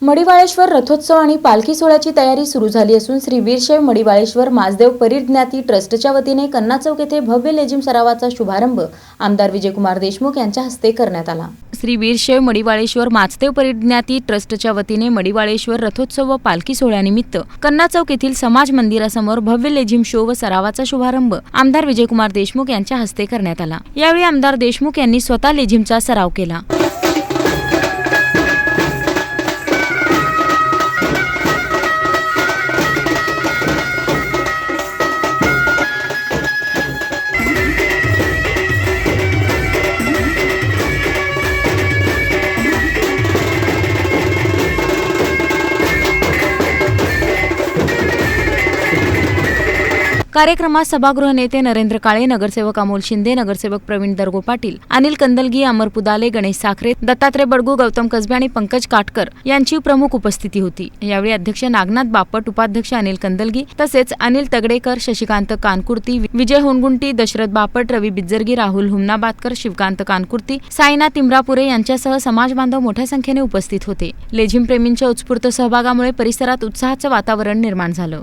मडिवाळेश्वर रथोत्सव आणि पालखी सोहळ्याची तयारी सुरू झाली असून श्री वीरशैव मडिवाळेश्वर माचदेव परिज्ञाती ट्रस्टच्या वतीने कन्ना चौक येथे भव्य लेझिम सरावाचा शुभारंभ आमदार विजयकुमार देशमुख यांच्या हस्ते करण्यात आला। श्री वीरशैव मडिवाळेश्वर माचदेव परिज्ञाती ट्रस्टच्या वतीने मडिवाळेश्वर रथोत्सव व पालखी सोहळ्यानिमित्त कन्ना चौक येथील समाज मंदिरासमोर भव्य लेझिम शो व सरावाचा शुभारंभ आमदार विजयकुमार देशमुख यांच्या हस्ते करण्यात आला। यावेळी आमदार देशमुख यांनी स्वतः लेझिमचा सराव केला। कार्यक्रमात सभागृह नेते नरेंद्र काळे, नगरसेवक अमोल शिंदे, नगरसेवक प्रवीण दरगो पाटील, अनिल कंदलगी, अमर पुदाले, गणेश साखरे, दत्तात्रय बडगू, गौतम कसबे आणि पंकज काटकर यांची प्रमुख उपस्थिती होती। यावेळी अध्यक्ष नागनाथ बापट, उपाध्यक्ष अनिल कंदलगी तसेच अनिल तगडेकर, शशिकांत कानकुर्ती, विजय होनगुंटी, दशरथ बापट, रवी बिज्जरगी, राहुल हुमनाबादकर, शिवकांत कानकुर्ती, साईनाथ इम्रापुरे यांच्यासह समाज बांधव मोठ्या संख्येने उपस्थित होते। लेझिम प्रेमींच्या उत्स्फूर्त सहभागामुळे परिसरात उत्साहाचं वातावरण निर्माण झालं।